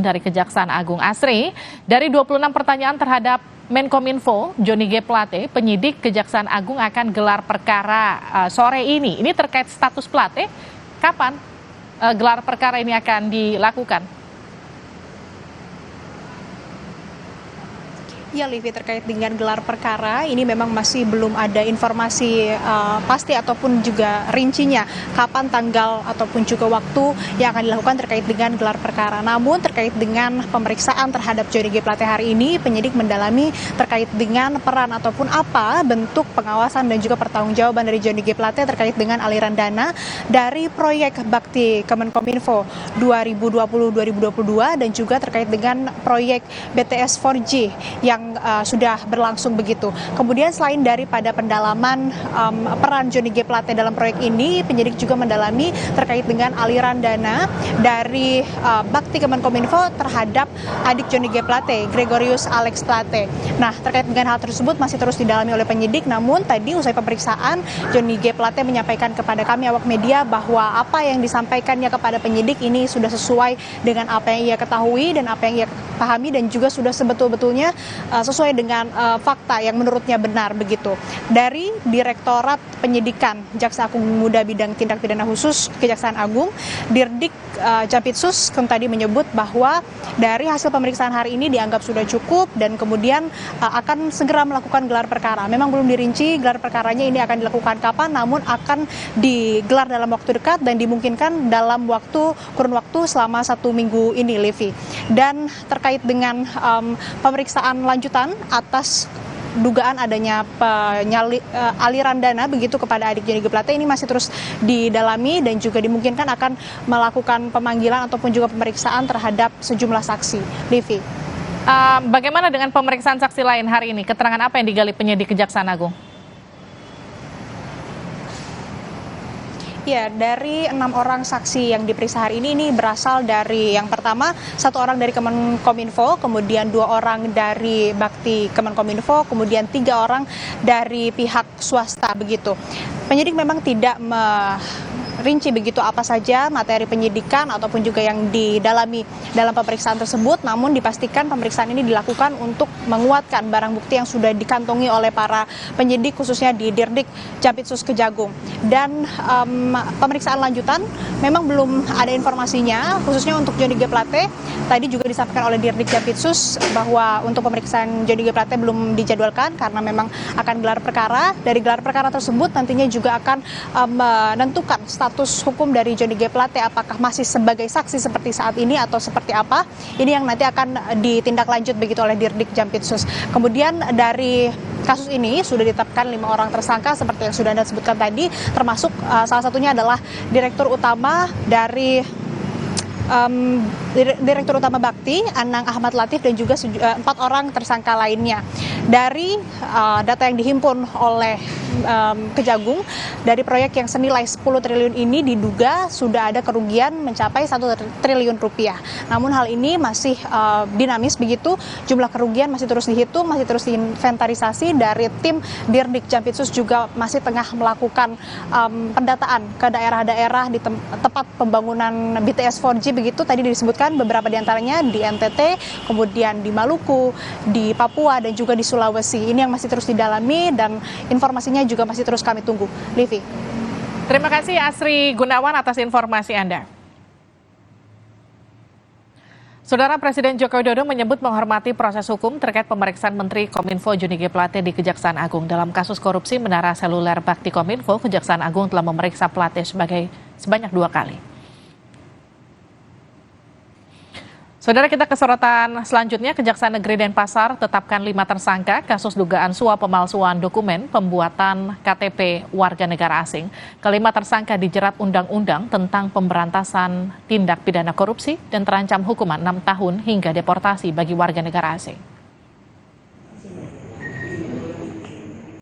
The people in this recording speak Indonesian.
dari Kejaksaan Agung. Asri, dari 26 pertanyaan terhadap Menkominfo Johnny G. Plate, penyidik Kejaksaan Agung akan gelar perkara sore ini. Ini terkait status Plate, kapan gelar perkara ini akan dilakukan? Ya, Livi, terkait dengan gelar perkara ini memang masih belum ada informasi pasti ataupun juga rincinya kapan tanggal ataupun juga waktu yang akan dilakukan terkait dengan gelar perkara. Namun terkait dengan pemeriksaan terhadap Johnny G. Plate hari ini, penyidik mendalami terkait dengan peran ataupun apa bentuk pengawasan dan juga pertanggungjawaban dari Johnny G. Plate terkait dengan aliran dana dari proyek Bakti Kemenkominfo 2020-2022 dan juga terkait dengan proyek BTS 4G yang sudah berlangsung begitu. Kemudian selain daripada pendalaman peran Johnny G. Plate dalam proyek ini, penyidik juga mendalami terkait dengan aliran dana dari Bakti Kemenkominfo terhadap adik Johnny G. Plate, Gregorius Alex Plate. Nah, terkait dengan hal tersebut masih terus didalami oleh penyidik, namun tadi usai pemeriksaan Johnny G. Plate menyampaikan kepada kami awak media bahwa apa yang disampaikannya kepada penyidik ini sudah sesuai dengan apa yang ia ketahui dan apa yang ia pahami dan juga sudah sebetul-betulnya sesuai dengan fakta yang menurutnya benar begitu. Dari Direktorat Penyidikan Jaksa Agung Muda Bidang Tindak Pidana Khusus Kejaksaan Agung, Dirdik Jampitsus tadi menyebut bahwa dari hasil pemeriksaan hari ini dianggap sudah cukup dan kemudian akan segera melakukan gelar perkara. Memang belum dirinci gelar perkaranya ini akan dilakukan kapan, namun akan digelar dalam waktu dekat dan dimungkinkan dalam kurun waktu selama 1 minggu ini, Livi. Dan terkait dengan pemeriksaan lanjutan atas dugaan adanya aliran dana begitu kepada adik Johnny G. Plate ini masih terus didalami dan juga dimungkinkan akan melakukan pemanggilan ataupun juga pemeriksaan terhadap sejumlah saksi. Livi. Bagaimana dengan pemeriksaan saksi lain hari ini? Keterangan apa yang digali penyidik Kejaksaan Agung? Ya, dari 6 orang saksi yang diperiksa hari ini berasal dari yang pertama 1 orang dari Kemenkominfo, kemudian 2 orang dari Bakti Kemenkominfo, kemudian 3 orang dari pihak swasta begitu. Penyidik memang tidak rinci begitu apa saja materi penyidikan ataupun juga yang didalami dalam pemeriksaan tersebut, namun dipastikan pemeriksaan ini dilakukan untuk menguatkan barang bukti yang sudah dikantongi oleh para penyidik khususnya di Dirdik Jampitsus Kejagung. Dan pemeriksaan lanjutan memang belum ada informasinya khususnya untuk Johnny G. Plate. Tadi juga disampaikan oleh Dirdik Jampitsus bahwa untuk pemeriksaan Johnny G. Plate belum dijadwalkan karena memang akan gelar perkara. Dari gelar perkara tersebut nantinya juga akan menentukan status hukum dari Johnny G. Plate, apakah masih sebagai saksi seperti saat ini atau seperti apa. Ini yang nanti akan ditindaklanjut begitu oleh Dirdik Jampitsus. Kemudian dari kasus ini sudah ditetapkan 5 orang tersangka seperti yang sudah Anda sebutkan tadi, termasuk salah satunya adalah Direktur Utama dari Direktur Utama Bakti, Anang Ahmad Latif, dan juga 4 orang tersangka lainnya. Dari data yang dihimpun oleh Kejagung, dari proyek yang senilai 10 triliun ini diduga sudah ada kerugian mencapai 1 triliun rupiah. Namun hal ini masih dinamis begitu, jumlah kerugian masih terus dihitung, masih terus diinventarisasi. Dari tim Dirdik Jampitsus juga masih tengah melakukan pendataan ke daerah-daerah di tempat pembangunan BTS 4G begitu. Tadi disebutkan beberapa diantaranya di NTT, kemudian di Maluku, di Papua, dan juga di Sulawesi. Ini yang masih terus didalami dan informasinya juga masih terus kami tunggu. Livi. Terima kasih Asri Gunawan atas informasi Anda. Saudara, Presiden Joko Widodo menyebut menghormati proses hukum terkait pemeriksaan Menteri Kominfo Johnny G. Plate di Kejaksaan Agung. Dalam kasus korupsi menara seluler Bakti Kominfo, Kejaksaan Agung telah memeriksa Plate sebanyak 2 kali. Saudara, kita ke sorotan selanjutnya. Kejaksaan Negeri Denpasar tetapkan 5 tersangka kasus dugaan suap pemalsuan dokumen pembuatan KTP warga negara asing. Kelima tersangka dijerat Undang-Undang tentang Pemberantasan Tindak Pidana Korupsi dan terancam hukuman 6 tahun hingga deportasi bagi warga negara asing.